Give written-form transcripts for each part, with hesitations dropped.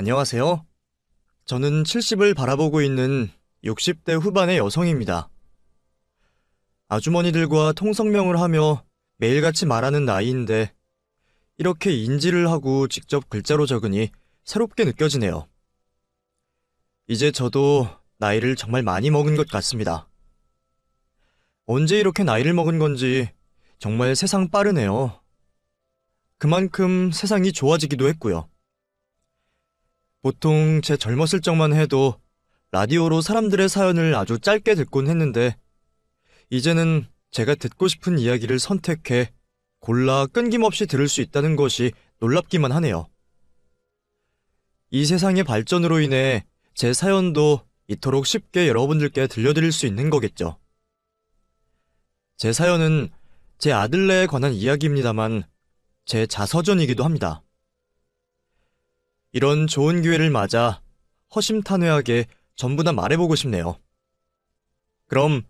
안녕하세요. 저는 70을 바라보고 있는 60대 후반의 여성입니다. 아주머니들과 통성명을 하며 매일같이 말하는 나이인데 이렇게 인지를 하고 직접 글자로 적으니 새롭게 느껴지네요. 이제 저도 나이를 정말 많이 먹은 것 같습니다. 언제 이렇게 나이를 먹은 건지 정말 세상 빠르네요. 그만큼 세상이 좋아지기도 했고요. 보통 제 젊었을 적만 해도 라디오로 사람들의 사연을 아주 짧게 듣곤 했는데 이제는 제가 듣고 싶은 이야기를 선택해 골라 끊김없이 들을 수 있다는 것이 놀랍기만 하네요. 이 세상의 발전으로 인해 제 사연도 이토록 쉽게 여러분들께 들려드릴 수 있는 거겠죠. 제 사연은 제 아들네에 관한 이야기입니다만 제 자서전이기도 합니다. 이런 좋은 기회를 맞아 허심탄회하게 전부 다 말해보고 싶네요. 그럼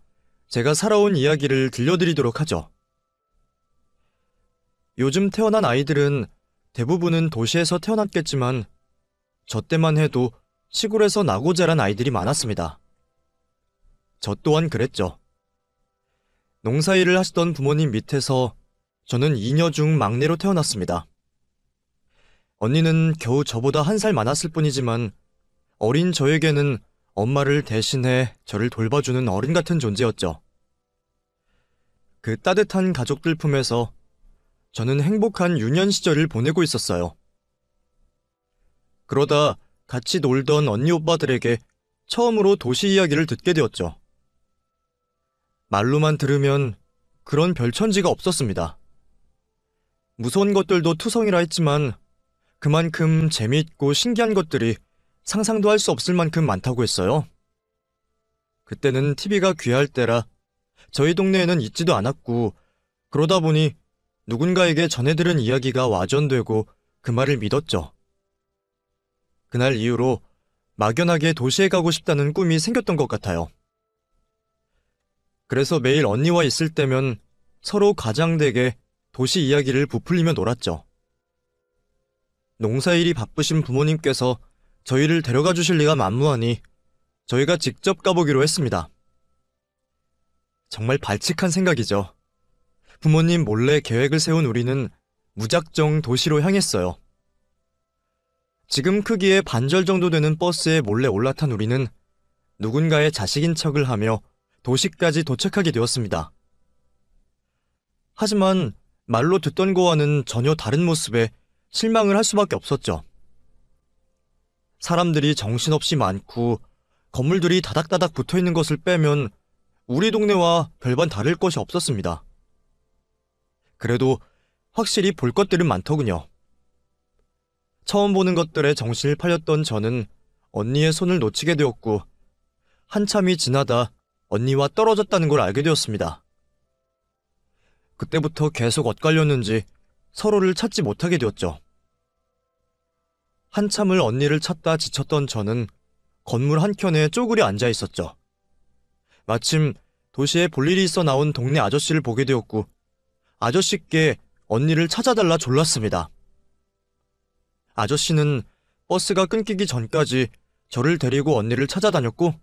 제가 살아온 이야기를 들려드리도록 하죠. 요즘 태어난 아이들은 대부분은 도시에서 태어났겠지만 저 때만 해도 시골에서 나고 자란 아이들이 많았습니다. 저 또한 그랬죠. 농사일을 하시던 부모님 밑에서 저는 이녀 중 막내로 태어났습니다. 언니는 겨우 저보다 1살 많았을 뿐이지만 어린 저에게는 엄마를 대신해 저를 돌봐주는 어른 같은 존재였죠. 그 따뜻한 가족들 품에서 저는 행복한 유년 시절을 보내고 있었어요. 그러다 같이 놀던 언니 오빠들에게 처음으로 도시 이야기를 듣게 되었죠. 말로만 들으면 그런 별천지가 없었습니다. 무서운 것들도 투성이라 했지만 그만큼 재미있고 신기한 것들이 상상도 할 수 없을 만큼 많다고 했어요. 그때는 TV가 귀할 때라 저희 동네에는 있지도 않았고 그러다 보니 누군가에게 전해들은 이야기가 와전되고 그 말을 믿었죠. 그날 이후로 막연하게 도시에 가고 싶다는 꿈이 생겼던 것 같아요. 그래서 매일 언니와 있을 때면 서로 가장되게 도시 이야기를 부풀리며 놀았죠. 농사일이 바쁘신 부모님께서 저희를 데려가 주실 리가 만무하니 저희가 직접 가보기로 했습니다. 정말 발칙한 생각이죠. 부모님 몰래 계획을 세운 우리는 무작정 도시로 향했어요. 지금 크기의 반절 정도 되는 버스에 몰래 올라탄 우리는 누군가의 자식인 척을 하며 도시까지 도착하게 되었습니다. 하지만 말로 듣던 거와는 전혀 다른 모습에 실망을 할 수밖에 없었죠. 사람들이 정신없이 많고 건물들이 다닥다닥 붙어있는 것을 빼면 우리 동네와 별반 다를 것이 없었습니다. 그래도 확실히 볼 것들은 많더군요. 처음 보는 것들에 정신을 팔렸던 저는 언니의 손을 놓치게 되었고 한참이 지나다 언니와 떨어졌다는 걸 알게 되었습니다. 그때부터 계속 엇갈렸는지 서로를 찾지 못하게 되었죠. 한참을 언니를 찾다 지쳤던 저는 건물 한켠에 쪼그려 앉아 있었죠. 마침 도시에 볼 일이 있어 나온 동네 아저씨를 보게 되었고 아저씨께 언니를 찾아달라 졸랐습니다. 아저씨는 버스가 끊기기 전까지 저를 데리고 언니를 찾아다녔고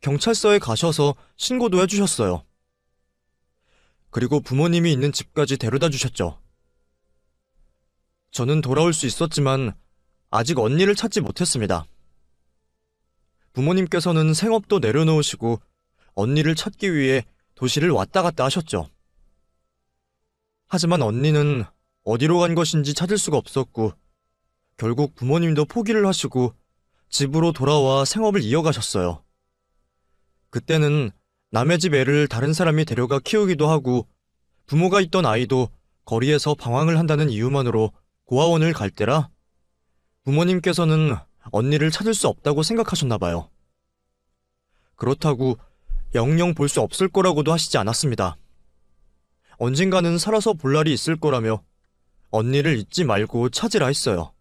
경찰서에 가셔서 신고도 해주셨어요. 그리고 부모님이 있는 집까지 데려다 주셨죠. 저는 돌아올 수 있었지만 아직 언니를 찾지 못했습니다. 부모님께서는 생업도 내려놓으시고 언니를 찾기 위해 도시를 왔다 갔다 하셨죠. 하지만 언니는 어디로 간 것인지 찾을 수가 없었고 결국 부모님도 포기를 하시고 집으로 돌아와 생업을 이어가셨어요. 그때는 남의 집 애를 다른 사람이 데려가 키우기도 하고 부모가 있던 아이도 거리에서 방황을 한다는 이유만으로 고아원을 갈 때라 부모님께서는 언니를 찾을 수 없다고 생각하셨나 봐요. 그렇다고 영영 볼 수 없을 거라고도 하시지 않았습니다. 언젠가는 살아서 볼 날이 있을 거라며 언니를 잊지 말고 찾으라 했어요.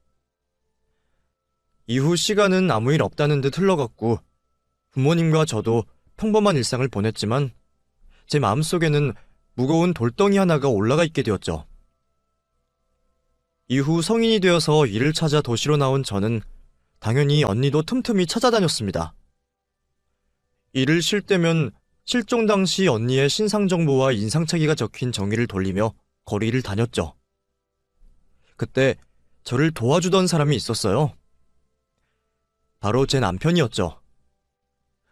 이후 시간은 아무 일 없다는 듯 흘러갔고 부모님과 저도 평범한 일상을 보냈지만 제 마음속에는 무거운 돌덩이 하나가 올라가 있게 되었죠. 이후 성인이 되어서 일을 찾아 도시로 나온 저는 당연히 언니도 틈틈이 찾아다녔습니다. 일을 쉴 때면 실종 당시 언니의 신상 정보와 인상착의가 적힌 정의를 돌리며 거리를 다녔죠. 그때 저를 도와주던 사람이 있었어요. 바로 제 남편이었죠.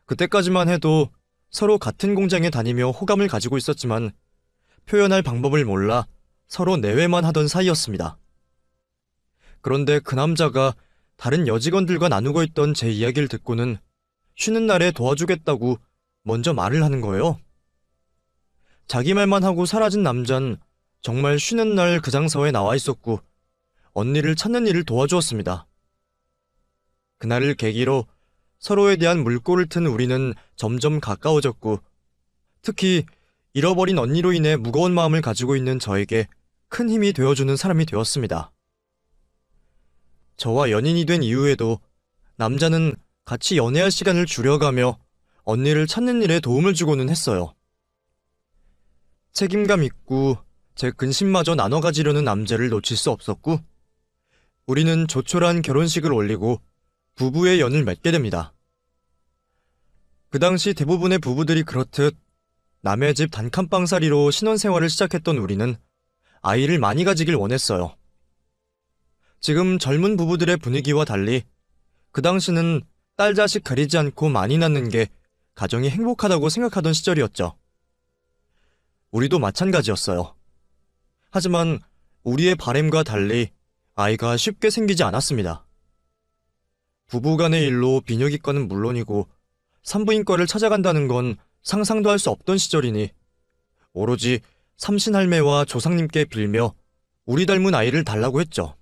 그때까지만 해도 서로 같은 공장에 다니며 호감을 가지고 있었지만 표현할 방법을 몰라 서로 내외만 하던 사이였습니다. 그런데 그 남자가 다른 여직원들과 나누고 있던 제 이야기를 듣고는 쉬는 날에 도와주겠다고 먼저 말을 하는 거예요. 자기 말만 하고 사라진 남잔 정말 쉬는 날 그 장소에 나와 있었고 언니를 찾는 일을 도와주었습니다. 그날을 계기로 서로에 대한 물꼬를 튼 우리는 점점 가까워졌고 특히 잃어버린 언니로 인해 무거운 마음을 가지고 있는 저에게 큰 힘이 되어주는 사람이 되었습니다. 저와 연인이 된 이후에도 남자는 같이 연애할 시간을 줄여가며 언니를 찾는 일에 도움을 주고는 했어요. 책임감 있고 제 근심마저 나눠 가지려는 남자를 놓칠 수 없었고 우리는 조촐한 결혼식을 올리고 부부의 연을 맺게 됩니다. 그 당시 대부분의 부부들이 그렇듯 남의 집 단칸방살이로 신혼생활을 시작했던 우리는 아이를 많이 가지길 원했어요. 지금 젊은 부부들의 분위기와 달리 그 당시는 딸 자식 가리지 않고 많이 낳는 게 가정이 행복하다고 생각하던 시절이었죠. 우리도 마찬가지였어요. 하지만 우리의 바램과 달리 아이가 쉽게 생기지 않았습니다. 부부간의 일로 비뇨기과는 물론이고 산부인과를 찾아간다는 건 상상도 할 수 없던 시절이니 오로지 삼신할매와 조상님께 빌며 우리 닮은 아이를 달라고 했죠.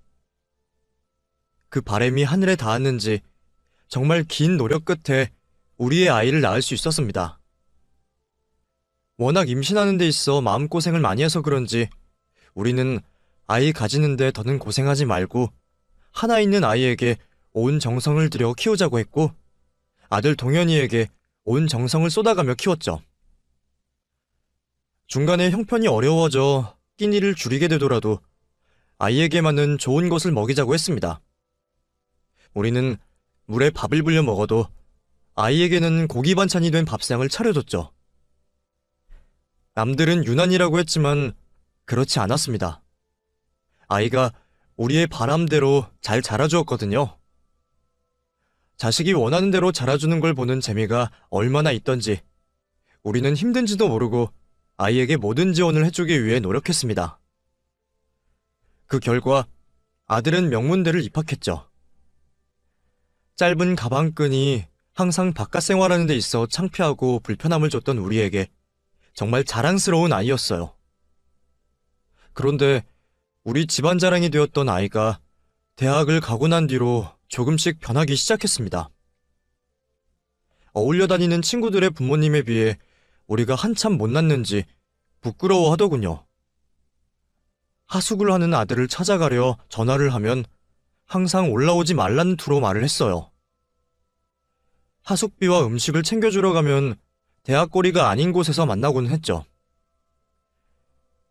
그 바램이 하늘에 닿았는지 정말 긴 노력 끝에 우리의 아이를 낳을 수 있었습니다. 워낙 임신하는 데 있어 마음고생을 많이 해서 그런지 우리는 아이 가지는데 더는 고생하지 말고 하나 있는 아이에게 온 정성을 들여 키우자고 했고 아들 동현이에게 온 정성을 쏟아가며 키웠죠. 중간에 형편이 어려워져 끼니를 줄이게 되더라도 아이에게만은 좋은 것을 먹이자고 했습니다. 우리는 물에 밥을 불려 먹어도 아이에게는 고기 반찬이 된 밥상을 차려줬죠. 남들은 유난이라고 했지만 그렇지 않았습니다. 아이가 우리의 바람대로 잘 자라주었거든요. 자식이 원하는 대로 자라주는 걸 보는 재미가 얼마나 있던지 우리는 힘든지도 모르고 아이에게 모든 지원을 해주기 위해 노력했습니다. 그 결과 아들은 명문대를 입학했죠. 짧은 가방끈이 항상 바깥 생활하는 데 있어 창피하고 불편함을 줬던 우리에게 정말 자랑스러운 아이였어요. 그런데 우리 집안 자랑이 되었던 아이가 대학을 가고 난 뒤로 조금씩 변하기 시작했습니다. 어울려 다니는 친구들의 부모님에 비해 우리가 한참 못났는지 부끄러워하더군요. 하숙을 하는 아들을 찾아가려 전화를 하면 항상 올라오지 말라는 투로 말을 했어요. 하숙비와 음식을 챙겨주러 가면 대학거리가 아닌 곳에서 만나곤 했죠.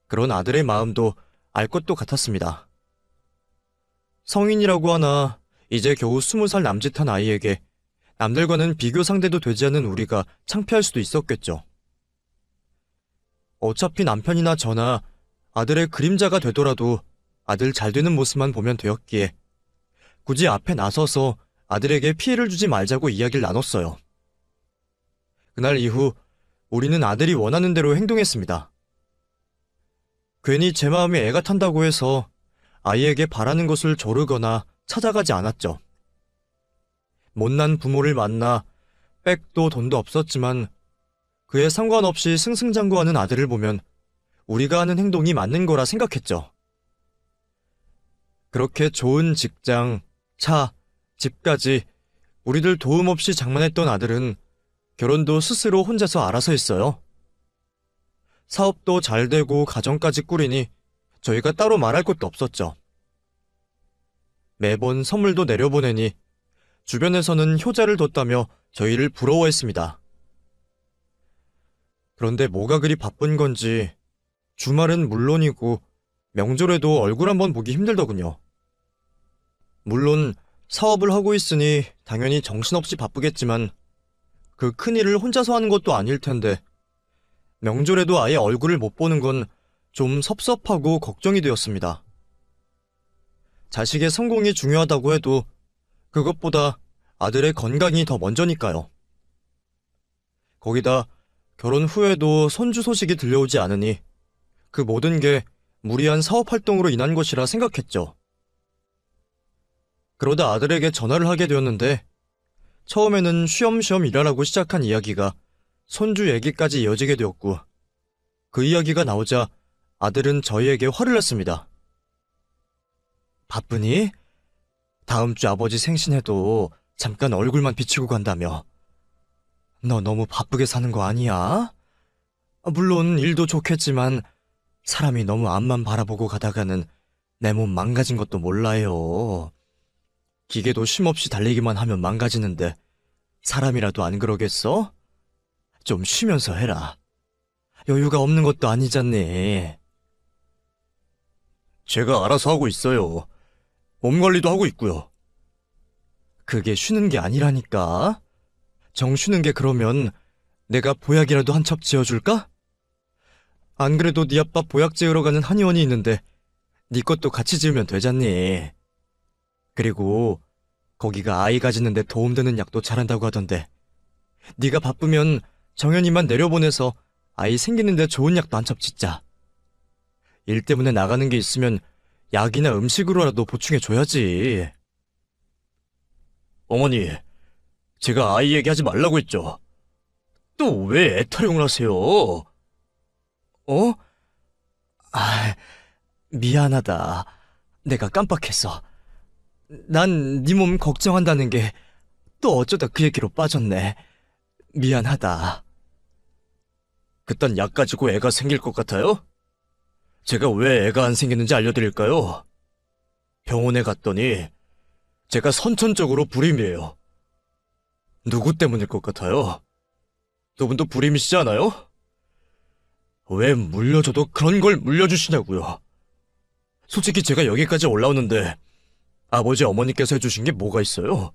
그런 아들의 마음도 알 것도 같았습니다. 성인이라고 하나 이제 겨우 20살 남짓한 아이에게 남들과는 비교 상대도 되지 않는 우리가 창피할 수도 있었겠죠. 어차피 남편이나 저나 아들의 그림자가 되더라도 아들 잘 되는 모습만 보면 되었기에 굳이 앞에 나서서 아들에게 피해를 주지 말자고 이야기를 나눴어요. 그날 이후 우리는 아들이 원하는 대로 행동했습니다. 괜히 제 마음이 애가 탄다고 해서 아이에게 바라는 것을 조르거나 찾아가지 않았죠. 못난 부모를 만나 백도 돈도 없었지만 그에 상관없이 승승장구하는 아들을 보면 우리가 하는 행동이 맞는 거라 생각했죠. 그렇게 좋은 직장, 차, 집까지 우리들 도움 없이 장만했던 아들은 결혼도 스스로 혼자서 알아서 했어요. 사업도 잘 되고 가정까지 꾸리니 저희가 따로 말할 것도 없었죠. 매번 선물도 내려보내니 주변에서는 효자를 뒀다며 저희를 부러워했습니다. 그런데 뭐가 그리 바쁜 건지 주말은 물론이고 명절에도 얼굴 한번 보기 힘들더군요. 물론 사업을 하고 있으니 당연히 정신없이 바쁘겠지만 그 큰일을 혼자서 하는 것도 아닐 텐데 명절에도 아예 얼굴을 못 보는 건 좀 섭섭하고 걱정이 되었습니다. 자식의 성공이 중요하다고 해도 그것보다 아들의 건강이 더 먼저니까요. 거기다 결혼 후에도 손주 소식이 들려오지 않으니 그 모든 게 무리한 사업 활동으로 인한 것이라 생각했죠. 그러다 아들에게 전화를 하게 되었는데 처음에는 쉬엄쉬엄 일하라고 시작한 이야기가 손주 얘기까지 이어지게 되었고 그 이야기가 나오자 아들은 저희에게 화를 냈습니다. 바쁘니? 다음 주 아버지 생신에도 잠깐 얼굴만 비치고 간다며. 너 너무 바쁘게 사는 거 아니야? 물론 일도 좋겠지만 사람이 너무 앞만 바라보고 가다가는 내 몸 망가진 것도 몰라요. 기계도 쉼없이 달리기만 하면 망가지는데 사람이라도 안 그러겠어? 좀 쉬면서 해라. 여유가 없는 것도 아니잖니. 제가 알아서 하고 있어요. 몸 관리도 하고 있고요. 그게 쉬는 게 아니라니까. 정 쉬는 게 그러면 내가 보약이라도 한 첩 지어줄까? 안 그래도 네 아빠 보약 지으러 가는 한의원이 있는데 네 것도 같이 지으면 되잖니. 그리고 거기가 아이 가지는데 도움되는 약도 잘한다고 하던데 네가 바쁘면 정연이만 내려보내서 아이 생기는데 좋은 약도 한 첩 짓자. 일 때문에 나가는 게 있으면 약이나 음식으로라도 보충해줘야지. 어머니, 제가 아이 얘기하지 말라고 했죠. 또 왜 애타령을 하세요? 어? 미안하다. 내가 깜빡했어. 난 네 몸 걱정한다는 게 또 어쩌다 그 얘기로 빠졌네. 미안하다. 그딴 약 가지고 애가 생길 것 같아요? 제가 왜 애가 안 생기는지 알려드릴까요? 병원에 갔더니 제가 선천적으로 불임이에요. 누구 때문일 것 같아요? 두 분도 불임이시지 않아요? 왜 물려줘도 그런 걸 물려주시냐고요. 솔직히 제가 여기까지 올라오는데 아버지 어머니께서 해주신 게 뭐가 있어요?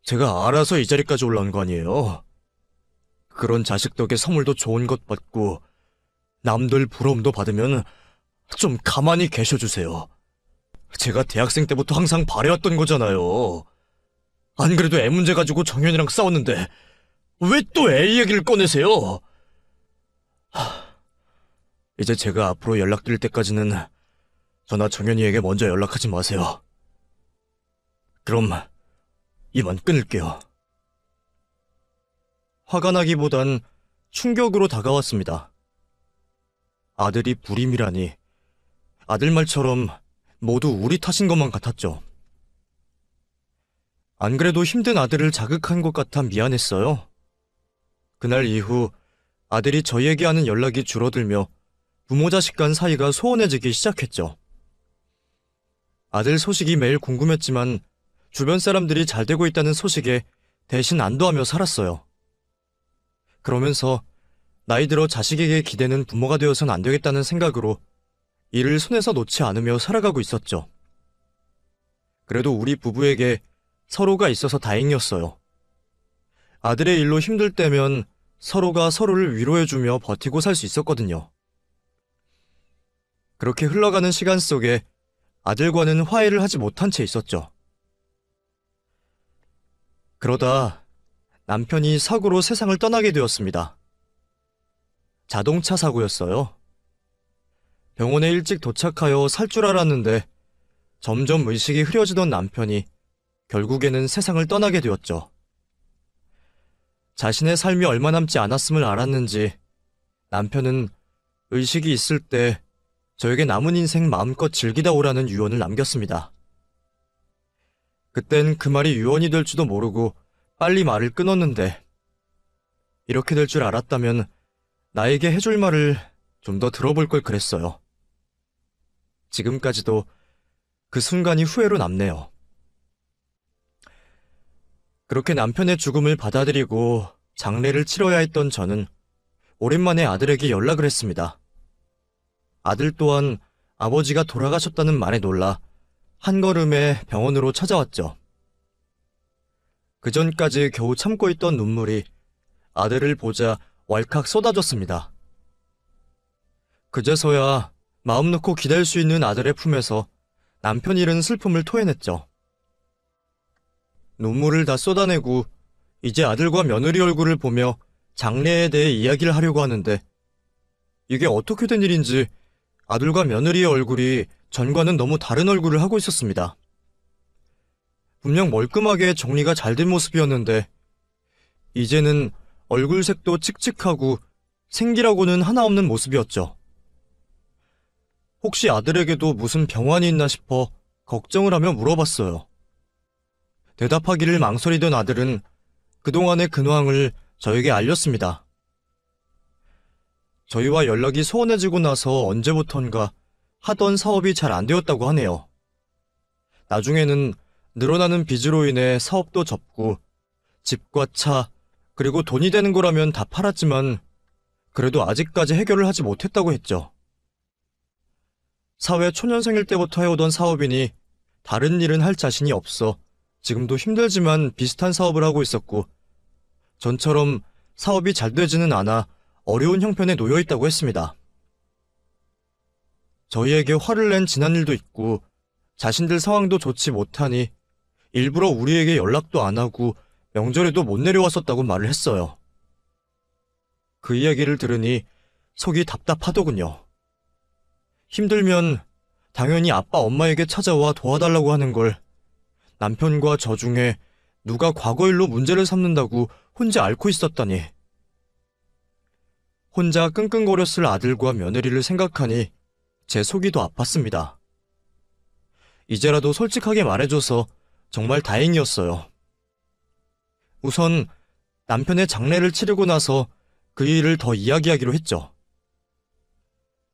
제가 알아서 이 자리까지 올라온 거 아니에요. 그런 자식 덕에 선물도 좋은 것 받고 남들 부러움도 받으면 좀 가만히 계셔주세요. 제가 대학생 때부터 항상 바래왔던 거잖아요. 안 그래도 애 문제 가지고 정연이랑 싸웠는데 왜 또 애 얘기를 꺼내세요? 이제 제가 앞으로 연락드릴 때까지는 저나 정연이에게 먼저 연락하지 마세요. 그럼 이만 끊을게요. 화가 나기보단 충격으로 다가왔습니다. 아들이 불임이라니 아들 말처럼 모두 우리 탓인 것만 같았죠. 안 그래도 힘든 아들을 자극한 것 같아 미안했어요. 그날 이후 아들이 저희에게 하는 연락이 줄어들며 부모 자식 간 사이가 소원해지기 시작했죠. 아들 소식이 매일 궁금했지만 주변 사람들이 잘 되고 있다는 소식에 대신 안도하며 살았어요. 그러면서 나이 들어 자식에게 기대는 부모가 되어선 안 되겠다는 생각으로 일을 손에서 놓지 않으며 살아가고 있었죠. 그래도 우리 부부에게 서로가 있어서 다행이었어요. 아들의 일로 힘들 때면 서로가 서로를 위로해주며 버티고 살 수 있었거든요. 그렇게 흘러가는 시간 속에 아들과는 화해를 하지 못한 채 있었죠. 그러다 남편이 사고로 세상을 떠나게 되었습니다. 자동차 사고였어요. 병원에 일찍 도착하여 살 줄 알았는데 점점 의식이 흐려지던 남편이 결국에는 세상을 떠나게 되었죠. 자신의 삶이 얼마 남지 않았음을 알았는지 남편은 의식이 있을 때 저에게 남은 인생 마음껏 즐기다 오라는 유언을 남겼습니다. 그땐 그 말이 유언이 될지도 모르고 빨리 말을 끊었는데 이렇게 될 줄 알았다면 나에게 해줄 말을 좀 더 들어볼 걸 그랬어요. 지금까지도 그 순간이 후회로 남네요. 그렇게 남편의 죽음을 받아들이고 장례를 치러야 했던 저는 오랜만에 아들에게 연락을 했습니다. 아들 또한 아버지가 돌아가셨다는 말에 놀라 한걸음에 병원으로 찾아왔죠. 그전까지 겨우 참고 있던 눈물이 아들을 보자 왈칵 쏟아졌습니다. 그제서야 마음 놓고 기댈 수 있는 아들의 품에서 남편 잃은 슬픔을 토해냈죠. 눈물을 다 쏟아내고 이제 아들과 며느리 얼굴을 보며 장래에 대해 이야기를 하려고 하는데 이게 어떻게 된 일인지 아들과 며느리의 얼굴이 전과는 너무 다른 얼굴을 하고 있었습니다. 분명 멀끔하게 정리가 잘 된 모습이었는데 이제는 얼굴색도 칙칙하고 생기라고는 하나 없는 모습이었죠. 혹시 아들에게도 무슨 병환이 있나 싶어 걱정을 하며 물어봤어요. 대답하기를 망설이던 아들은 그동안의 근황을 저에게 알렸습니다. 저희와 연락이 소원해지고 나서 언제부턴가 하던 사업이 잘 안 되었다고 하네요. 나중에는 늘어나는 빚으로 인해 사업도 접고 집과 차 그리고 돈이 되는 거라면 다 팔았지만 그래도 아직까지 해결을 하지 못했다고 했죠. 사회 초년생일 때부터 해오던 사업이니 다른 일은 할 자신이 없어 지금도 힘들지만 비슷한 사업을 하고 있었고 전처럼 사업이 잘 되지는 않아 어려운 형편에 놓여 있다고 했습니다. 저희에게 화를 낸 지난 일도 있고 자신들 상황도 좋지 못하니 일부러 우리에게 연락도 안 하고 명절에도 못 내려왔었다고 말을 했어요. 그 이야기를 들으니 속이 답답하더군요. 힘들면 당연히 아빠 엄마에게 찾아와 도와달라고 하는 걸 남편과 저 중에 누가 과거 일로 문제를 삼는다고 혼자 앓고 있었다니. 혼자 끙끙거렸을 아들과 며느리를 생각하니 제 속이 더 아팠습니다. 이제라도 솔직하게 말해줘서 정말 다행이었어요. 우선 남편의 장례를 치르고 나서 그 일을 더 이야기하기로 했죠.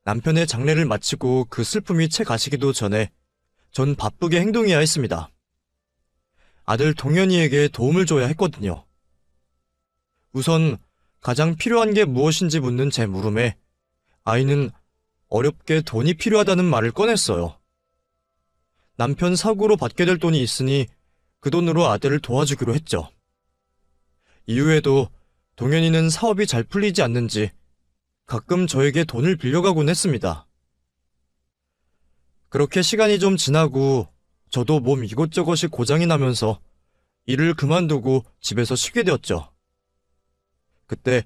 남편의 장례를 마치고 그 슬픔이 채 가시기도 전에 전 바쁘게 행동해야 했습니다. 아들 동현이에게 도움을 줘야 했거든요. 우선 가장 필요한 게 무엇인지 묻는 제 물음에 아이는 어렵게 돈이 필요하다는 말을 꺼냈어요. 남편 사고로 받게 될 돈이 있으니 그 돈으로 아들을 도와주기로 했죠. 이후에도 동현이는 사업이 잘 풀리지 않는지 가끔 저에게 돈을 빌려가곤 했습니다. 그렇게 시간이 좀 지나고 저도 몸 이것저것이 고장이 나면서 일을 그만두고 집에서 쉬게 되었죠. 그때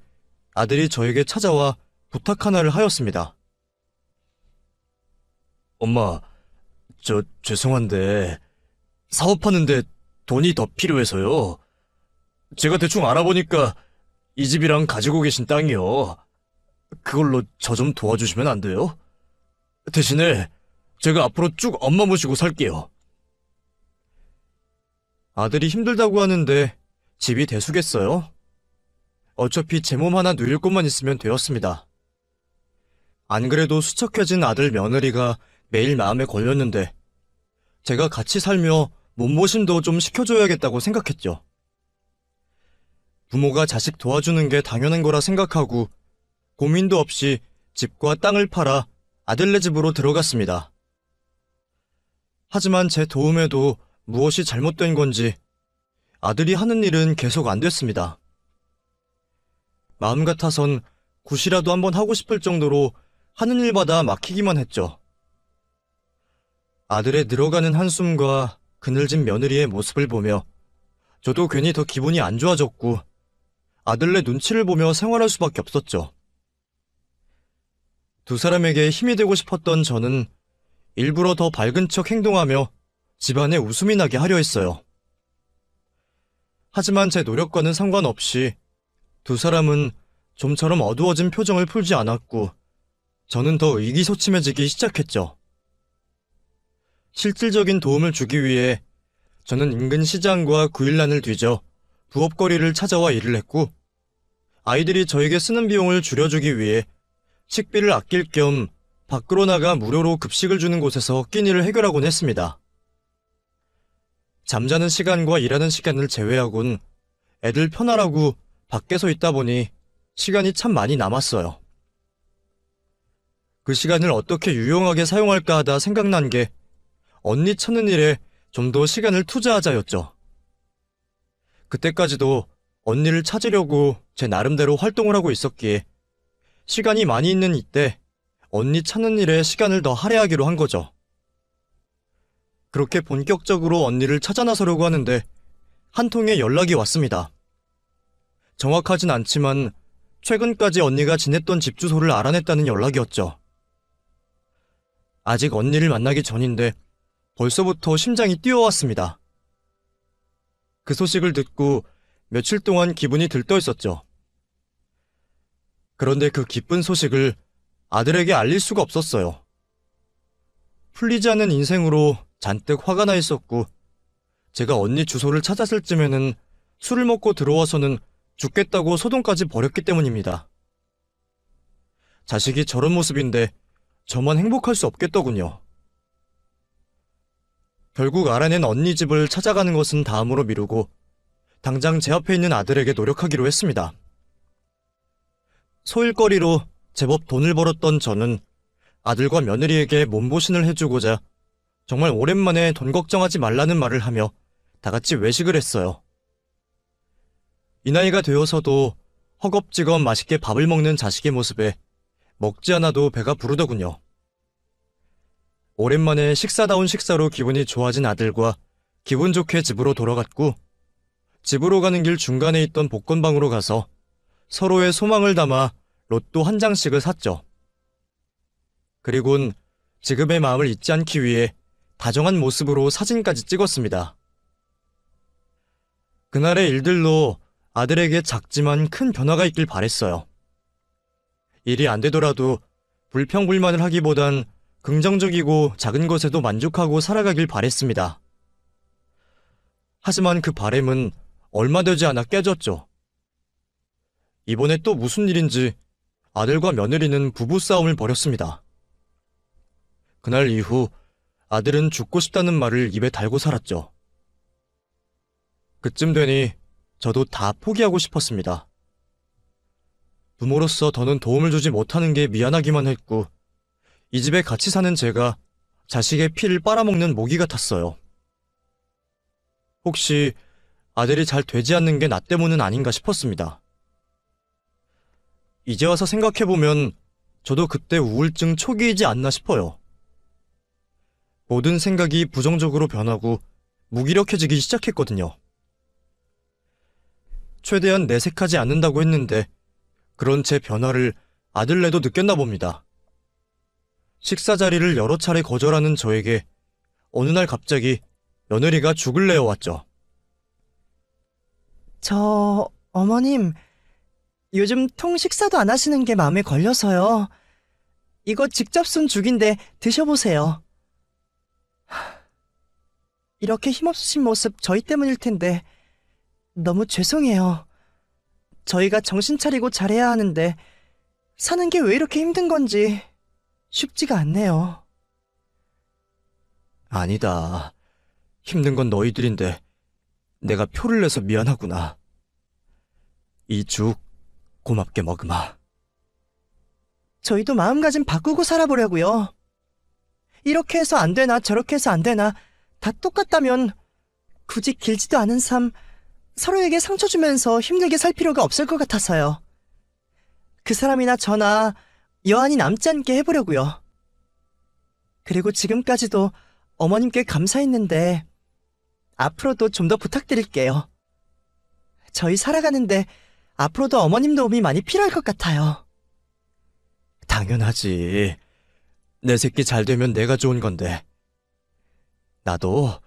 아들이 저에게 찾아와 부탁 하나를 하였습니다. 엄마, 죄송한데 사업하는데 돈이 더 필요해서요. 제가 대충 알아보니까 이 집이랑 가지고 계신 땅이요. 그걸로 저 좀 도와주시면 안 돼요? 대신에 제가 앞으로 쭉 엄마 모시고 살게요. 아들이 힘들다고 하는데 집이 대수겠어요? 어차피 제 몸 하나 누릴 곳만 있으면 되었습니다. 안 그래도 수척해진 아들 며느리가 매일 마음에 걸렸는데 제가 같이 살며 몸보심도 좀 시켜줘야겠다고 생각했죠. 부모가 자식 도와주는 게 당연한 거라 생각하고 고민도 없이 집과 땅을 팔아 아들네 집으로 들어갔습니다. 하지만 제 도움에도 무엇이 잘못된 건지 아들이 하는 일은 계속 안 됐습니다. 마음 같아선 굿이라도 한번 하고 싶을 정도로 하는 일마다 막히기만 했죠. 아들의 늘어가는 한숨과 그늘진 며느리의 모습을 보며 저도 괜히 더 기분이 안 좋아졌고 아들네 눈치를 보며 생활할 수밖에 없었죠. 두 사람에게 힘이 되고 싶었던 저는 일부러 더 밝은 척 행동하며 집안에 웃음이 나게 하려 했어요. 하지만 제 노력과는 상관없이 두 사람은 좀처럼 어두워진 표정을 풀지 않았고 저는 더 의기소침해지기 시작했죠. 실질적인 도움을 주기 위해 저는 인근 시장과 구일란을 뒤져 부업거리를 찾아와 일을 했고 아이들이 저에게 쓰는 비용을 줄여주기 위해 식비를 아낄 겸 밖으로 나가 무료로 급식을 주는 곳에서 끼니를 해결하곤 했습니다. 잠자는 시간과 일하는 시간을 제외하곤 애들 편하라고 밖에서 있다 보니 시간이 참 많이 남았어요. 그 시간을 어떻게 유용하게 사용할까 하다 생각난 게 언니 찾는 일에 좀 더 시간을 투자하자였죠. 그때까지도 언니를 찾으려고 제 나름대로 활동을 하고 있었기에 시간이 많이 있는 이때 언니 찾는 일에 시간을 더 할애하기로 한 거죠. 그렇게 본격적으로 언니를 찾아 나서려고 하는데 한 통의 연락이 왔습니다. 정확하진 않지만 최근까지 언니가 지냈던 집 주소를 알아냈다는 연락이었죠. 아직 언니를 만나기 전인데 벌써부터 심장이 뛰어왔습니다. 그 소식을 듣고 며칠 동안 기분이 들떠 있었죠. 그런데 그 기쁜 소식을 아들에게 알릴 수가 없었어요. 풀리지 않는 인생으로 잔뜩 화가 나 있었고, 제가 언니 주소를 찾았을 쯤에는 술을 먹고 들어와서는 죽겠다고 소동까지 벌였기 때문입니다. 자식이 저런 모습인데 저만 행복할 수 없겠더군요. 결국 알아낸 언니 집을 찾아가는 것은 다음으로 미루고 당장 제 앞에 있는 아들에게 노력하기로 했습니다. 소일거리로 제법 돈을 벌었던 저는 아들과 며느리에게 몸보신을 해주고자 정말 오랜만에 돈 걱정하지 말라는 말을 하며 다같이 외식을 했어요. 이 나이가 되어서도 허겁지겁 맛있게 밥을 먹는 자식의 모습에 먹지 않아도 배가 부르더군요. 오랜만에 식사다운 식사로 기분이 좋아진 아들과 기분 좋게 집으로 돌아갔고, 집으로 가는 길 중간에 있던 복권방으로 가서 서로의 소망을 담아 로또 한 장씩을 샀죠. 그리곤 지금의 마음을 잊지 않기 위해 다정한 모습으로 사진까지 찍었습니다. 그날의 일들로 아들에게 작지만 큰 변화가 있길 바랬어요. 일이 안 되더라도 불평불만을 하기보단 긍정적이고 작은 것에도 만족하고 살아가길 바랬습니다. 하지만 그 바램은 얼마 되지 않아 깨졌죠. 이번에 또 무슨 일인지 아들과 며느리는 부부싸움을 벌였습니다. 그날 이후 아들은 죽고 싶다는 말을 입에 달고 살았죠. 그쯤 되니 저도 다 포기하고 싶었습니다. 부모로서 더는 도움을 주지 못하는 게 미안하기만 했고, 이 집에 같이 사는 제가 자식의 피를 빨아먹는 모기 같았어요. 혹시 아들이 잘 되지 않는 게 나 때문은 아닌가 싶었습니다. 이제 와서 생각해보면 저도 그때 우울증 초기이지 않나 싶어요. 모든 생각이 부정적으로 변하고 무기력해지기 시작했거든요. 최대한 내색하지 않는다고 했는데 그런 제 변화를 아들네도 느꼈나 봅니다. 식사 자리를 여러 차례 거절하는 저에게 어느 날 갑자기 며느리가 죽을 내어 왔죠. 어머님, 요즘 통 식사도 안 하시는 게 마음에 걸려서요. 이거 직접 쏜 죽인데 드셔보세요. 이렇게 힘없으신 모습 저희 때문일 텐데 너무 죄송해요. 저희가 정신 차리고 잘해야 하는데 사는 게 왜 이렇게 힘든 건지 쉽지가 않네요. 아니다. 힘든 건 너희들인데 내가 표를 내서 미안하구나. 이 죽 고맙게 먹으마. 저희도 마음가짐 바꾸고 살아보려고요. 이렇게 해서 안 되나 저렇게 해서 안 되나 다 똑같다면 굳이 길지도 않은 삶 서로에게 상처 주면서 힘들게 살 필요가 없을 것 같아서요. 그 사람이나 저나 여한이 남지 않게 해보려고요. 그리고 지금까지도 어머님께 감사했는데 앞으로도 좀 더 부탁드릴게요. 저희 살아가는데 앞으로도 어머님 도움이 많이 필요할 것 같아요. 당연하지. 내 새끼 잘 되면 내가 좋은 건데. 나도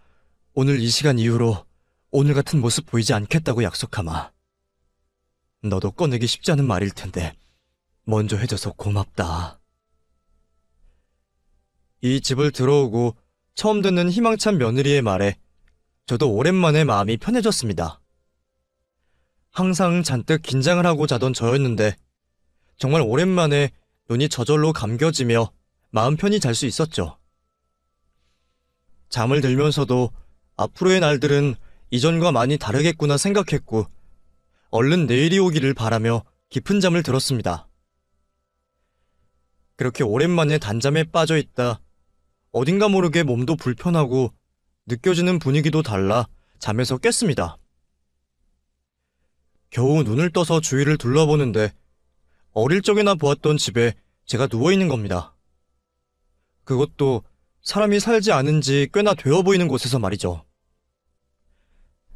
오늘 이 시간 이후로 오늘 같은 모습 보이지 않겠다고 약속하마. 너도 꺼내기 쉽지 않은 말일 텐데 먼저 해줘서 고맙다. 이 집을 들어오고 처음 듣는 희망찬 며느리의 말에 저도 오랜만에 마음이 편해졌습니다. 항상 잔뜩 긴장을 하고 자던 저였는데 정말 오랜만에 눈이 저절로 감겨지며 마음 편히 잘 수 있었죠. 잠을 들면서도 앞으로의 날들은 이전과 많이 다르겠구나 생각했고 얼른 내일이 오기를 바라며 깊은 잠을 들었습니다. 그렇게 오랜만에 단잠에 빠져있다 어딘가 모르게 몸도 불편하고 느껴지는 분위기도 달라 잠에서 깼습니다. 겨우 눈을 떠서 주위를 둘러보는데 어릴 적에나 보았던 집에 제가 누워있는 겁니다. 그것도 사람이 살지 않은 지 꽤나 되어 보이는 곳에서 말이죠.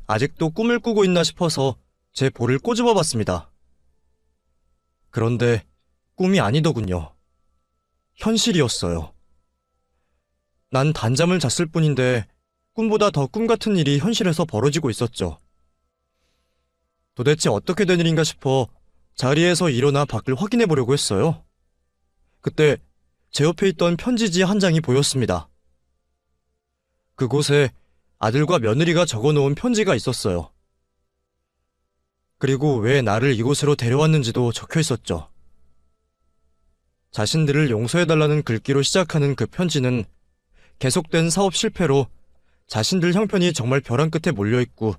아직도 꿈을 꾸고 있나 싶어서 제 볼을 꼬집어 봤습니다. 그런데 꿈이 아니더군요. 현실이었어요. 난 단잠을 잤을 뿐인데 꿈보다 더 꿈 같은 일이 현실에서 벌어지고 있었죠. 도대체 어떻게 된 일인가 싶어 자리에서 일어나 밖을 확인해 보려고 했어요. 그때 제 옆에 있던 편지지 한 장이 보였습니다. 그곳에 아들과 며느리가 적어놓은 편지가 있었어요. 그리고 왜 나를 이곳으로 데려왔는지도 적혀 있었죠. 자신들을 용서해달라는 글귀로 시작하는 그 편지는 계속된 사업 실패로 자신들 형편이 정말 벼랑 끝에 몰려있고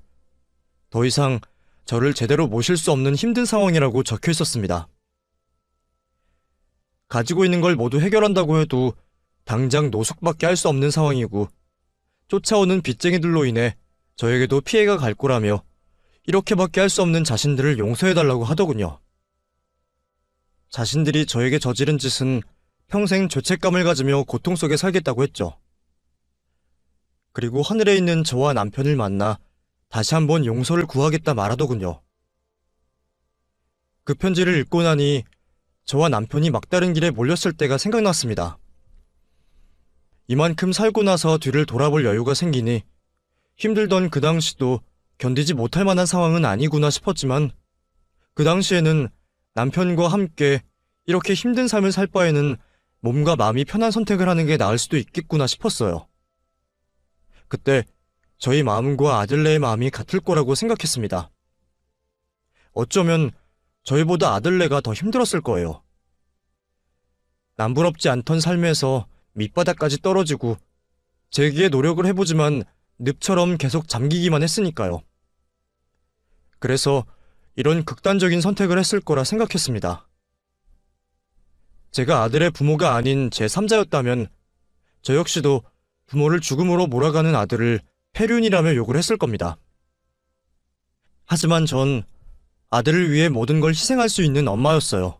더 이상 저를 제대로 모실 수 없는 힘든 상황이라고 적혀 있었습니다. 가지고 있는 걸 모두 해결한다고 해도 당장 노숙밖에 할 수 없는 상황이고 쫓아오는 빚쟁이들로 인해 저에게도 피해가 갈 거라며 이렇게밖에 할 수 없는 자신들을 용서해달라고 하더군요. 자신들이 저에게 저지른 짓은 평생 죄책감을 가지며 고통 속에 살겠다고 했죠. 그리고 하늘에 있는 저와 남편을 만나 다시 한번 용서를 구하겠다 말하더군요. 그 편지를 읽고 나니 저와 남편이 막다른 길에 몰렸을 때가 생각났습니다. 이만큼 살고 나서 뒤를 돌아볼 여유가 생기니 힘들던 그 당시도 견디지 못할 만한 상황은 아니구나 싶었지만 그 당시에는 남편과 함께 이렇게 힘든 삶을 살 바에는 몸과 마음이 편한 선택을 하는 게 나을 수도 있겠구나 싶었어요. 그때 저희 마음과 아들네의 마음이 같을 거라고 생각했습니다. 어쩌면 저희보다 아들네가 더 힘들었을 거예요. 남부럽지 않던 삶에서 밑바닥까지 떨어지고 재기에 노력을 해보지만 늪처럼 계속 잠기기만 했으니까요. 그래서 이런 극단적인 선택을 했을 거라 생각했습니다. 제가 아들의 부모가 아닌 제3자였다면 저 역시도 부모를 죽음으로 몰아가는 아들을 폐륜이라며 욕을 했을 겁니다. 하지만 전 아들을 위해 모든 걸 희생할 수 있는 엄마였어요.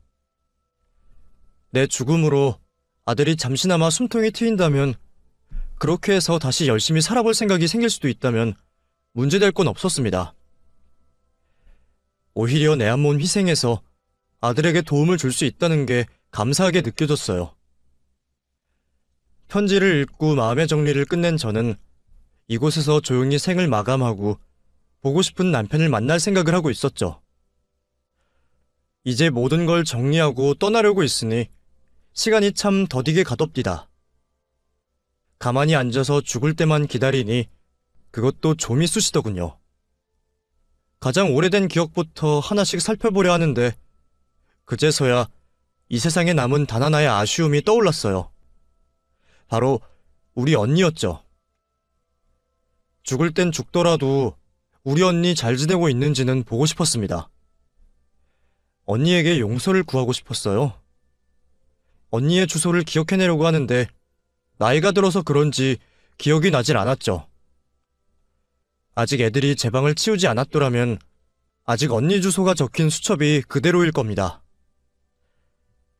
내 죽음으로 아들이 잠시나마 숨통이 트인다면, 그렇게 해서 다시 열심히 살아볼 생각이 생길 수도 있다면 문제될 건 없었습니다. 오히려 내 한 몸 희생해서 아들에게 도움을 줄 수 있다는 게 감사하게 느껴졌어요. 편지를 읽고 마음의 정리를 끝낸 저는 이곳에서 조용히 생을 마감하고 보고 싶은 남편을 만날 생각을 하고 있었죠. 이제 모든 걸 정리하고 떠나려고 있으니 시간이 참 더디게 가덥디다. 가만히 앉아서 죽을 때만 기다리니 그것도 좀이 쑤시더군요. 가장 오래된 기억부터 하나씩 살펴보려 하는데 그제서야 이 세상에 남은 단 하나의 아쉬움이 떠올랐어요. 바로 우리 언니였죠. 죽을 땐 죽더라도 우리 언니 잘 지내고 있는지는 보고 싶었습니다. 언니에게 용서를 구하고 싶었어요. 언니의 주소를 기억해내려고 하는데 나이가 들어서 그런지 기억이 나질 않았죠. 아직 애들이 제 방을 치우지 않았더라면 아직 언니 주소가 적힌 수첩이 그대로일 겁니다.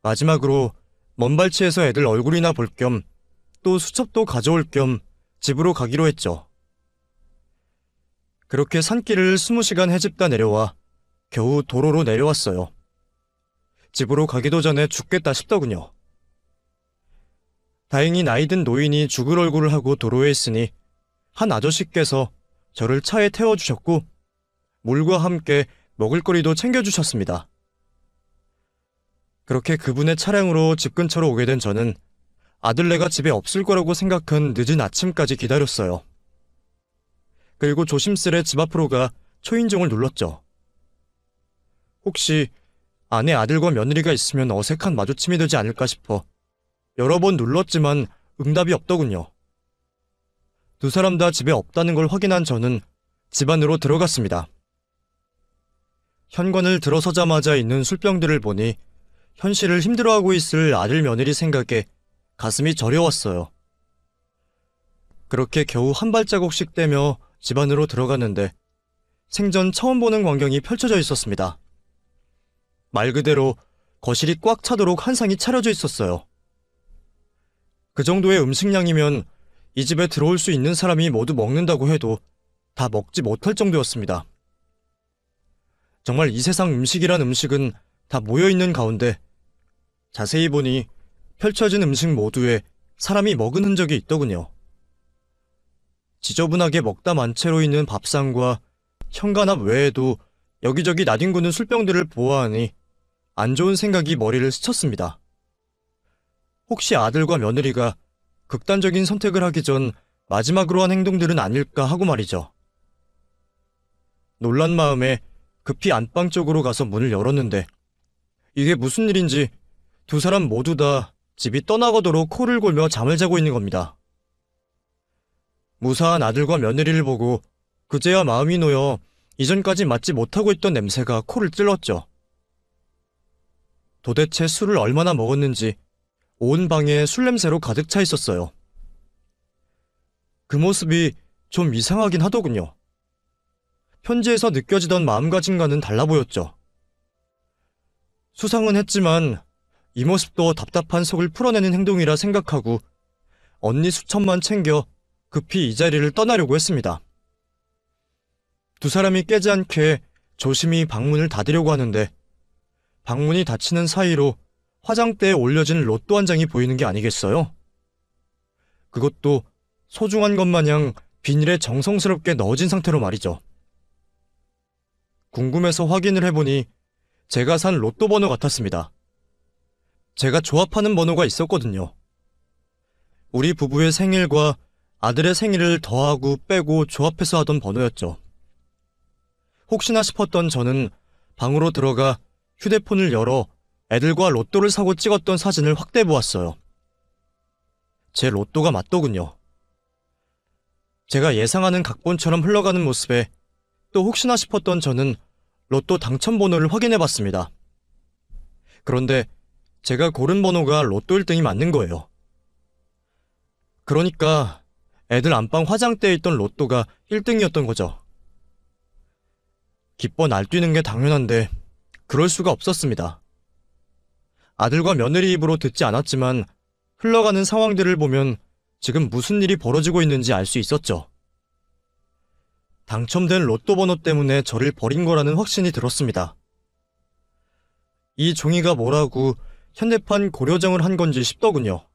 마지막으로 먼발치에서 애들 얼굴이나 볼 겸 또 수첩도 가져올 겸 집으로 가기로 했죠. 그렇게 산길을 20시간 헤집다 내려와 겨우 도로로 내려왔어요. 집으로 가기도 전에 죽겠다 싶더군요. 다행히 나이든 노인이 죽을 얼굴을 하고 도로에 있으니 한 아저씨께서 저를 차에 태워주셨고 물과 함께 먹을거리도 챙겨주셨습니다. 그렇게 그분의 차량으로 집 근처로 오게 된 저는 아들네가 집에 없을 거라고 생각한 늦은 아침까지 기다렸어요. 그리고 조심스레 집 앞으로 가 초인종을 눌렀죠. 혹시 안에 아들과 며느리가 있으면 어색한 마주침이 되지 않을까 싶어 여러 번 눌렀지만 응답이 없더군요. 두 사람 다 집에 없다는 걸 확인한 저는 집 안으로 들어갔습니다. 현관을 들어서자마자 있는 술병들을 보니 현실을 힘들어하고 있을 아들 며느리 생각에 가슴이 저려왔어요. 그렇게 겨우 한 발자국씩 떼며 집 안으로 들어갔는데 생전 처음 보는 광경이 펼쳐져 있었습니다. 말 그대로 거실이 꽉 차도록 한상이 차려져 있었어요. 그 정도의 음식량이면 이 집에 들어올 수 있는 사람이 모두 먹는다고 해도 다 먹지 못할 정도였습니다. 정말 이 세상 음식이란 음식은 다 모여있는 가운데 자세히 보니 펼쳐진 음식 모두에 사람이 먹은 흔적이 있더군요. 지저분하게 먹다 만 채로 있는 밥상과 현관앞 외에도 여기저기 나뒹구는 술병들을 보아하니 안 좋은 생각이 머리를 스쳤습니다. 혹시 아들과 며느리가 극단적인 선택을 하기 전 마지막으로 한 행동들은 아닐까 하고 말이죠. 놀란 마음에 급히 안방 쪽으로 가서 문을 열었는데 이게 무슨 일인지 두 사람 모두 다 집이 떠나가도록 코를 골며 잠을 자고 있는 겁니다. 무사한 아들과 며느리를 보고 그제야 마음이 놓여 이전까지 맡지 못하고 있던 냄새가 코를 찔렀죠. 도대체 술을 얼마나 먹었는지 온 방에 술 냄새로 가득 차 있었어요. 그 모습이 좀 이상하긴 하더군요. 편지에서 느껴지던 마음가짐과는 달라 보였죠. 수상은 했지만 이 모습도 답답한 속을 풀어내는 행동이라 생각하고 언니 수첩만 챙겨 급히 이 자리를 떠나려고 했습니다. 두 사람이 깨지 않게 조심히 방문을 닫으려고 하는데 방문이 닫히는 사이로 화장대에 올려진 로또 한 장이 보이는 게 아니겠어요? 그것도 소중한 것 마냥 비닐에 정성스럽게 넣어진 상태로 말이죠. 궁금해서 확인을 해보니 제가 산 로또 번호 같았습니다. 제가 조합하는 번호가 있었거든요. 우리 부부의 생일과 아들의 생일을 더하고 빼고 조합해서 하던 번호였죠. 혹시나 싶었던 저는 방으로 들어가 휴대폰을 열어 애들과 로또를 사고 찍었던 사진을 확대해 보았어요. 제 로또가 맞더군요. 제가 예상하는 각본처럼 흘러가는 모습에 또 혹시나 싶었던 저는 로또 당첨 번호를 확인해 봤습니다. 그런데 제가 고른 번호가 로또 1등이 맞는 거예요. 그러니까 애들 안방 화장대에 있던 로또가 1등이었던 거죠. 기뻐 날뛰는 게 당연한데 그럴 수가 없었습니다. 아들과 며느리 입으로 듣지 않았지만 흘러가는 상황들을 보면 지금 무슨 일이 벌어지고 있는지 알 수 있었죠. 당첨된 로또 번호 때문에 저를 버린 거라는 확신이 들었습니다. 이 종이가 뭐라고 현대판 고려정을 한 건지 싶더군요.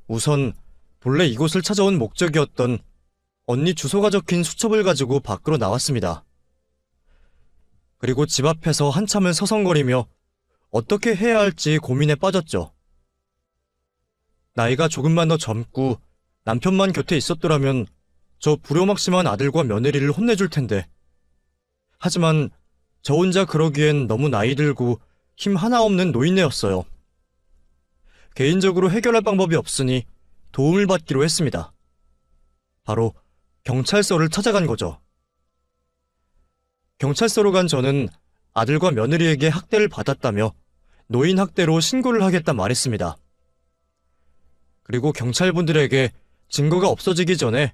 우선 본래 이곳을 찾아온 목적이었던 언니 주소가 적힌 수첩을 가지고 밖으로 나왔습니다. 그리고 집 앞에서 한참을 서성거리며 어떻게 해야 할지 고민에 빠졌죠. 나이가 조금만 더 젊고 남편만 곁에 있었더라면 저 불효막심한 아들과 며느리를 혼내줄 텐데. 하지만 저 혼자 그러기엔 너무 나이 들고 힘 하나 없는 노인네였어요. 개인적으로 해결할 방법이 없으니 도움을 받기로 했습니다. 바로 경찰서를 찾아간 거죠. 경찰서로 간 저는 아들과 며느리에게 학대를 받았다며 노인 학대로 신고를 하겠다 말했습니다. 그리고 경찰분들에게 증거가 없어지기 전에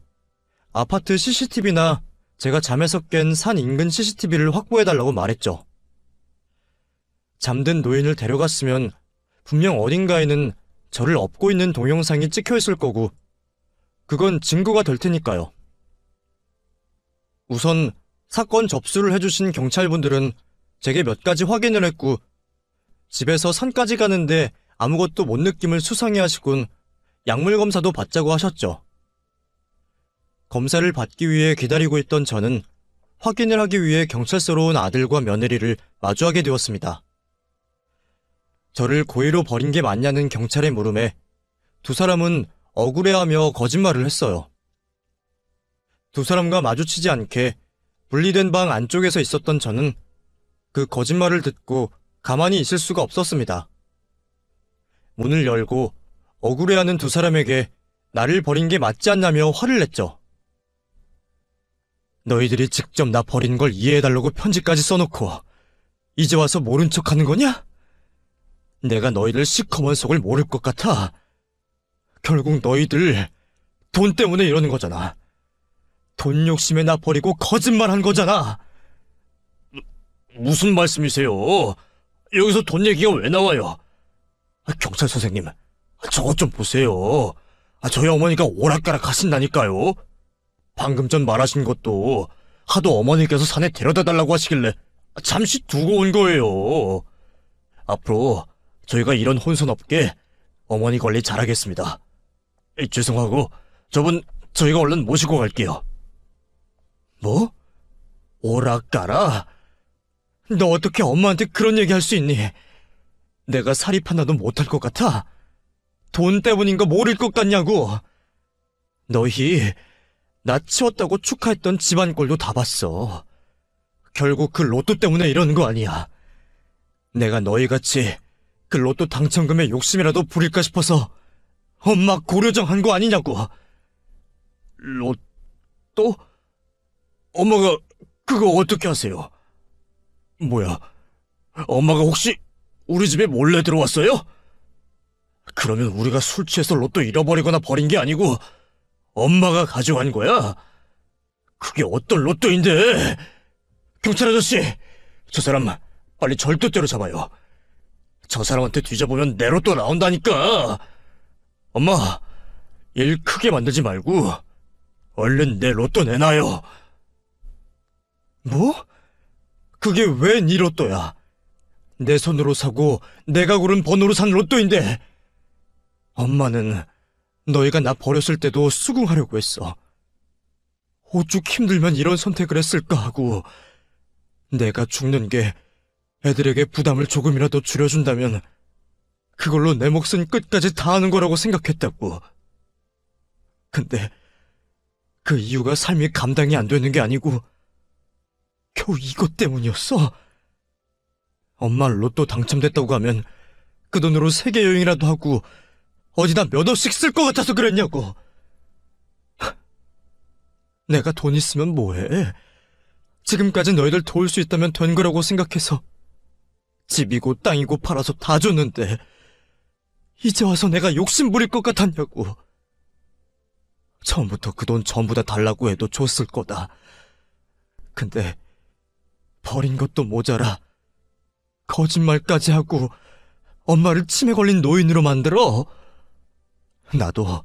아파트 CCTV나 제가 잠에서 깬 산 인근 CCTV를 확보해달라고 말했죠. 잠든 노인을 데려갔으면 분명 어딘가에는 저를 업고 있는 동영상이 찍혀있을 거고 그건 증거가 될 테니까요. 우선 사건 접수를 해주신 경찰분들은 제게 몇 가지 확인을 했고 집에서 산까지 가는데 아무것도 못 느낌을 수상해 하시곤 약물 검사도 받자고 하셨죠. 검사를 받기 위해 기다리고 있던 저는 확인을 하기 위해 경찰서로 온 아들과 며느리를 마주하게 되었습니다. 저를 고의로 버린 게 맞냐는 경찰의 물음에 두 사람은 억울해하며 거짓말을 했어요. 두 사람과 마주치지 않게 분리된 방 안쪽에서 있었던 저는 그 거짓말을 듣고 가만히 있을 수가 없었습니다. 문을 열고 억울해하는 두 사람에게 나를 버린 게 맞지 않냐며 화를 냈죠. 너희들이 직접 나 버린 걸 이해해달라고 편지까지 써놓고 이제 와서 모른 척하는 거냐? 내가 너희들 시커먼 속을 모를 것 같아. 결국 너희들 돈 때문에 이러는 거잖아. 돈 욕심에 나 버리고 거짓말한 거잖아. 무슨 말씀이세요? 여기서 돈 얘기가 왜 나와요? 경찰 선생님, 저것 좀 보세요. 저희 어머니가 오락가락 하신다니까요. 방금 전 말하신 것도 하도 어머니께서 산에 데려다 달라고 하시길래 잠시 두고 온 거예요. 앞으로 저희가 이런 혼선 없게 어머니 관리 잘하겠습니다. 죄송하고 저분 저희가 얼른 모시고 갈게요. 뭐? 오락가라? 너 어떻게 엄마한테 그런 얘기 할 수 있니? 내가 사립 하나도 못할 것 같아? 돈 때문인 거 모를 것 같냐고. 너희 나 치웠다고 축하했던 집안 꼴도 다 봤어. 결국 그 로또 때문에 이러는 거 아니야. 내가 너희같이 그 로또 당첨금에 욕심이라도 부릴까 싶어서 엄마 고려정한 거 아니냐고. 로또? 엄마가 그거 어떻게 아세요? 뭐야, 엄마가 혹시 우리 집에 몰래 들어왔어요? 그러면 우리가 술 취해서 로또 잃어버리거나 버린 게 아니고 엄마가 가져간 거야? 그게 어떤 로또인데? 경찰 아저씨, 저 사람 빨리 절도죄로 잡아요. 저 사람한테 뒤져보면 내 로또 나온다니까. 엄마, 일 크게 만들지 말고 얼른 내 로또 내놔요. 뭐? 그게 왜 네 로또야? 내 손으로 사고 내가 고른 번호로 산 로또인데. 엄마는 너희가 나 버렸을 때도 수긍하려고 했어. 오죽 힘들면 이런 선택을 했을까 하고. 내가 죽는 게 애들에게 부담을 조금이라도 줄여준다면 그걸로 내 몫은 끝까지 다하는 거라고 생각했다고. 근데 그 이유가 삶이 감당이 안 되는 게 아니고 겨우 이것 때문이었어. 엄마 로또 당첨됐다고 하면 그 돈으로 세계 여행이라도 하고 어디다 몇 억씩 쓸 것 같아서 그랬냐고. 내가 돈 있으면 뭐해? 지금까지 너희들 도울 수 있다면 된 거라고 생각해서 집이고 땅이고 팔아서 다 줬는데 이제 와서 내가 욕심 부릴 것 같았냐고. 처음부터 그 돈 전부 다 달라고 해도 줬을 거다. 근데 버린 것도 모자라 거짓말까지 하고 엄마를 치매 걸린 노인으로 만들어. 나도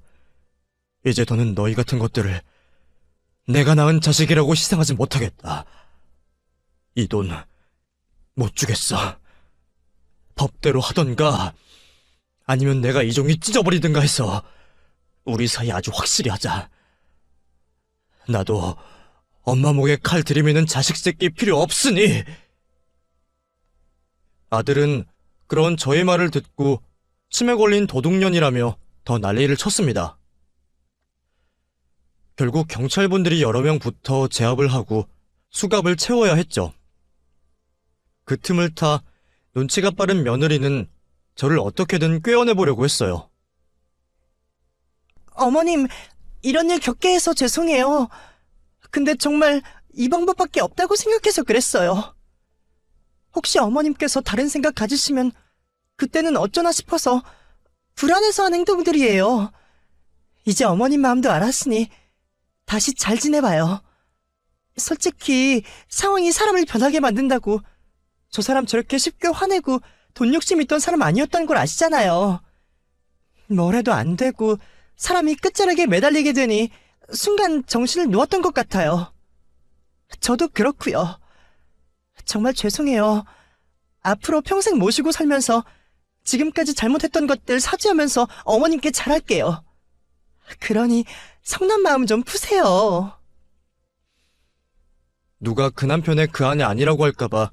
이제 더는 너희 같은 것들을 내가 낳은 자식이라고 희생하지 못하겠다. 이 돈 못 주겠어. 법대로 하던가 아니면 내가 이 종이 찢어버리든가 해서 우리 사이 아주 확실히 하자. 나도 엄마 목에 칼 들이미는 자식 새끼 필요 없으니. 아들은 그런 저의 말을 듣고 치매 걸린 도둑년이라며 더 난리를 쳤습니다. 결국 경찰분들이 여러 명 붙어 제압을 하고 수갑을 채워야 했죠. 그 틈을 타 눈치가 빠른 며느리는 저를 어떻게든 꿰어내보려고 했어요. 어머님, 이런 일 겪게 해서 죄송해요. 근데 정말 이 방법밖에 없다고 생각해서 그랬어요. 혹시 어머님께서 다른 생각 가지시면 그때는 어쩌나 싶어서 불안해서 한 행동들이에요. 이제 어머님 마음도 알았으니 다시 잘 지내봐요. 솔직히 상황이 사람을 변하게 만든다고 저 사람 저렇게 쉽게 화내고 돈 욕심 있던 사람 아니었던 걸 아시잖아요. 뭘 해도 안 되고 사람이 끝자락에 매달리게 되니 순간 정신을 놓았던 것 같아요. 저도 그렇고요. 정말 죄송해요. 앞으로 평생 모시고 살면서 지금까지 잘못했던 것들 사죄하면서 어머님께 잘할게요. 그러니 성난 마음 좀 푸세요. 누가 그 남편의 그 아내 아니라고 할까봐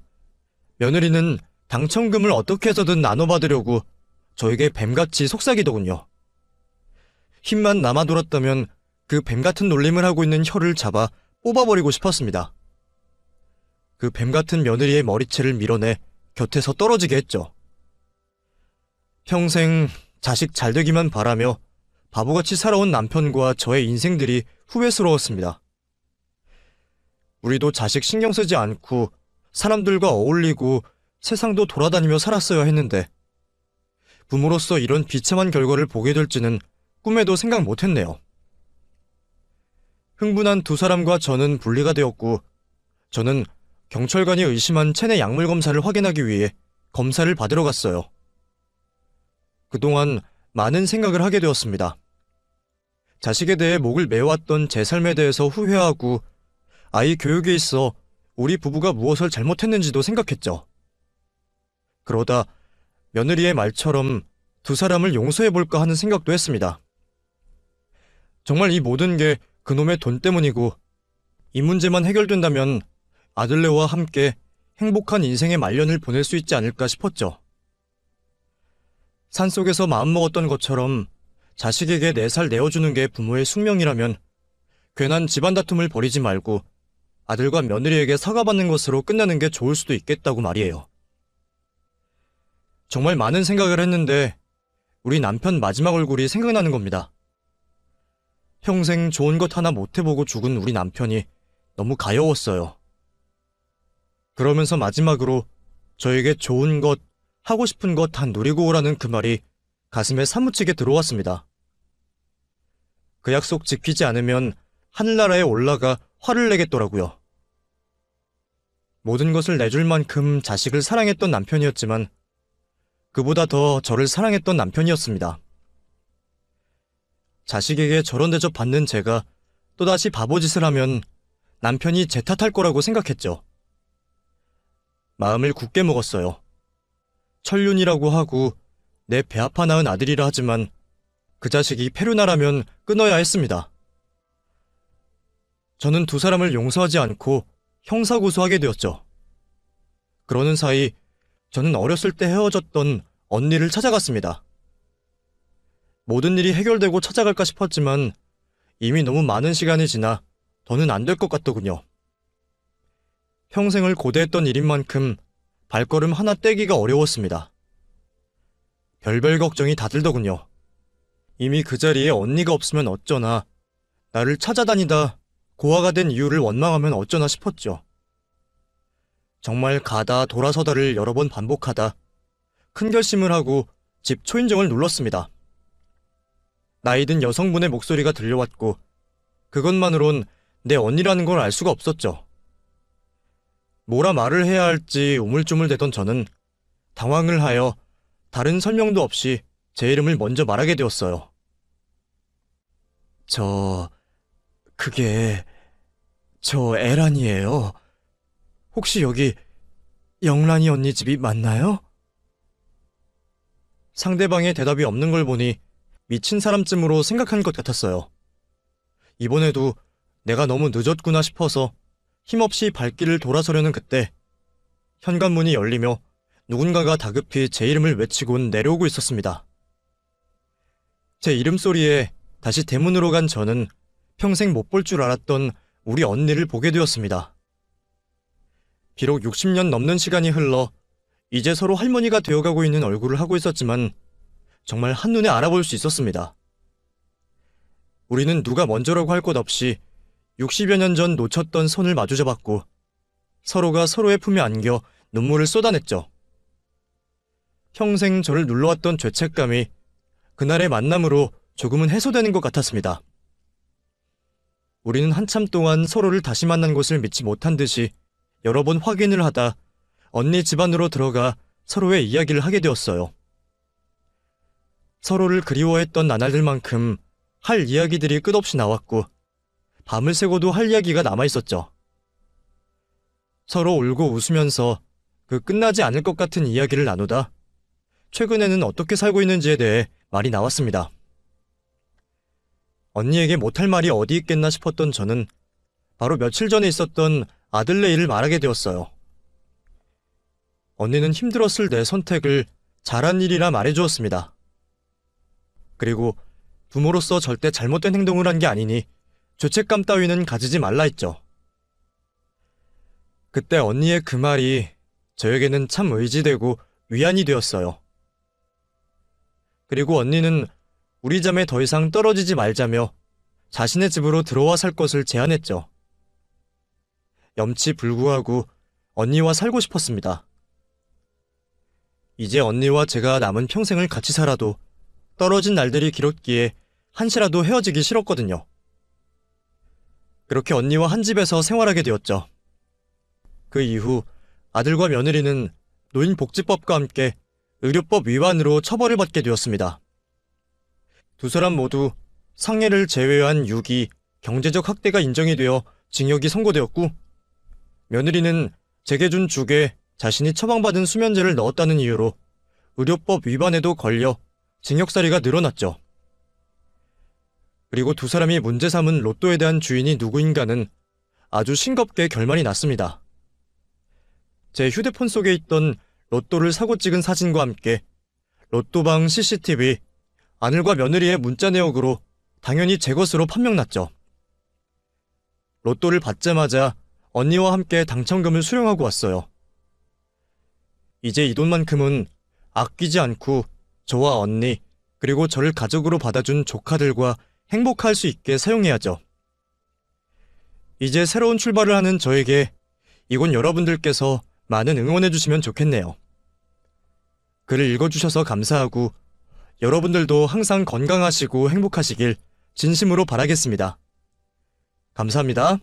며느리는 당첨금을 어떻게 해서든 나눠받으려고 저에게 뱀같이 속삭이더군요. 힘만 남아돌았다면 그 뱀같은 놀림을 하고 있는 혀를 잡아 뽑아버리고 싶었습니다. 그 뱀같은 며느리의 머리채를 밀어내 곁에서 떨어지게 했죠. 평생 자식 잘되기만 바라며 바보같이 살아온 남편과 저의 인생들이 후회스러웠습니다. 우리도 자식 신경 쓰지 않고 사람들과 어울리고 세상도 돌아다니며 살았어야 했는데 부모로서 이런 비참한 결과를 보게 될지는 꿈에도 생각 못했네요. 흥분한 두 사람과 저는 분리가 되었고, 저는 경찰관이 의심한 체내 약물 검사를 확인하기 위해 검사를 받으러 갔어요. 그동안 많은 생각을 하게 되었습니다. 자식에 대해 목을 메왔던 제 삶에 대해서 후회하고, 아이 교육에 있어 우리 부부가 무엇을 잘못했는지도 생각했죠. 그러다 며느리의 말처럼 두 사람을 용서해볼까 하는 생각도 했습니다. 정말 이 모든 게 그놈의 돈 때문이고, 이 문제만 해결된다면 아들네와 함께 행복한 인생의 말년을 보낼 수 있지 않을까 싶었죠. 산속에서 마음먹었던 것처럼 자식에게 내 살 내어주는 게 부모의 숙명이라면 괜한 집안 다툼을 벌이지 말고 아들과 며느리에게 사과받는 것으로 끝나는 게 좋을 수도 있겠다고 말이에요. 정말 많은 생각을 했는데 우리 남편 마지막 얼굴이 생각나는 겁니다. 평생 좋은 것 하나 못 해보고 죽은 우리 남편이 너무 가여웠어요. 그러면서 마지막으로 저에게 좋은 것, 하고 싶은 것 다 누리고 오라는 그 말이 가슴에 사무치게 들어왔습니다. 그 약속 지키지 않으면 하늘나라에 올라가 화를 내겠더라고요. 모든 것을 내줄 만큼 자식을 사랑했던 남편이었지만 그보다 더 저를 사랑했던 남편이었습니다. 자식에게 저런 대접 받는 제가 또다시 바보짓을 하면 남편이 제 탓할 거라고 생각했죠. 마음을 굳게 먹었어요. 천륜이라고 하고 내 배 아파 낳은 아들이라 하지만 그 자식이 페루나라면 끊어야 했습니다. 저는 두 사람을 용서하지 않고 형사고소하게 되었죠. 그러는 사이 저는 어렸을 때 헤어졌던 언니를 찾아갔습니다. 모든 일이 해결되고 찾아갈까 싶었지만 이미 너무 많은 시간이 지나 더는 안 될 것 같더군요. 평생을 고대했던 일인 만큼 발걸음 하나 떼기가 어려웠습니다. 별별 걱정이 다 들더군요. 이미 그 자리에 언니가 없으면 어쩌나, 나를 찾아다니다 고아가 된 이유를 원망하면 어쩌나 싶었죠. 정말 가다 돌아서다를 여러 번 반복하다 큰 결심을 하고 집 초인종을 눌렀습니다. 나이든 여성분의 목소리가 들려왔고 그것만으론 내 언니라는 걸 알 수가 없었죠. 뭐라 말을 해야 할지 우물쭈물대던 저는 당황을 하여 다른 설명도 없이 제 이름을 먼저 말하게 되었어요. 저 에란이에요. 혹시 여기 영란이 언니 집이 맞나요? 상대방의 대답이 없는 걸 보니 미친 사람쯤으로 생각한 것 같았어요. 이번에도 내가 너무 늦었구나 싶어서 힘없이 발길을 돌아서려는 그때 현관문이 열리며 누군가가 다급히 제 이름을 외치곤 내려오고 있었습니다. 제 이름 소리에 다시 대문으로 간 저는 평생 못 볼 줄 알았던 우리 언니를 보게 되었습니다. 비록 60년 넘는 시간이 흘러 이제 서로 할머니가 되어가고 있는 얼굴을 하고 있었지만 정말 한눈에 알아볼 수 있었습니다. 우리는 누가 먼저라고 할 것 없이 60여 년 전 놓쳤던 손을 마주잡았고 서로가 서로의 품에 안겨 눈물을 쏟아냈죠. 평생 저를 눌러왔던 죄책감이 그날의 만남으로 조금은 해소되는 것 같았습니다. 우리는 한참 동안 서로를 다시 만난 것을 믿지 못한 듯이 여러 번 확인을 하다 언니 집안으로 들어가 서로의 이야기를 하게 되었어요. 서로를 그리워했던 나날들만큼 할 이야기들이 끝없이 나왔고 밤을 새고도 할 이야기가 남아있었죠. 서로 울고 웃으면서 그 끝나지 않을 것 같은 이야기를 나누다 최근에는 어떻게 살고 있는지에 대해 말이 나왔습니다. 언니에게 못할 말이 어디 있겠나 싶었던 저는 바로 며칠 전에 있었던 아들네 일을 말하게 되었어요. 언니는 힘들었을 내 선택을 잘한 일이라 말해주었습니다. 그리고 부모로서 절대 잘못된 행동을 한 게 아니니 죄책감 따위는 가지지 말라 했죠. 그때 언니의 그 말이 저에게는 참 의지되고 위안이 되었어요. 그리고 언니는 우리 자매 더 이상 떨어지지 말자며 자신의 집으로 들어와 살 것을 제안했죠. 염치불구하고 언니와 살고 싶었습니다. 이제 언니와 제가 남은 평생을 같이 살아도 떨어진 날들이 길었기에 한시라도 헤어지기 싫었거든요. 그렇게 언니와 한 집에서 생활하게 되었죠. 그 이후 아들과 며느리는 노인복지법과 함께 의료법 위반으로 처벌을 받게 되었습니다. 두 사람 모두 상해를 제외한 유기, 경제적 학대가 인정이 되어 징역이 선고되었고, 며느리는 제게 준 죽에 자신이 처방받은 수면제를 넣었다는 이유로 의료법 위반에도 걸려 징역살이가 늘어났죠. 그리고 두 사람이 문제 삼은 로또에 대한 주인이 누구인가는 아주 싱겁게 결말이 났습니다. 제 휴대폰 속에 있던 로또를 사고 찍은 사진과 함께 로또방 CCTV, 아들과 며느리의 문자 내역으로 당연히 제 것으로 판명났죠. 로또를 받자마자 언니와 함께 당첨금을 수령하고 왔어요. 이제 이 돈만큼은 아끼지 않고 저와 언니, 그리고 저를 가족으로 받아준 조카들과 행복할 수 있게 사용해야죠. 이제 새로운 출발을 하는 저에게 이곳 여러분들께서 많은 응원해주시면 좋겠네요. 글을 읽어주셔서 감사하고 여러분들도 항상 건강하시고 행복하시길 진심으로 바라겠습니다. 감사합니다.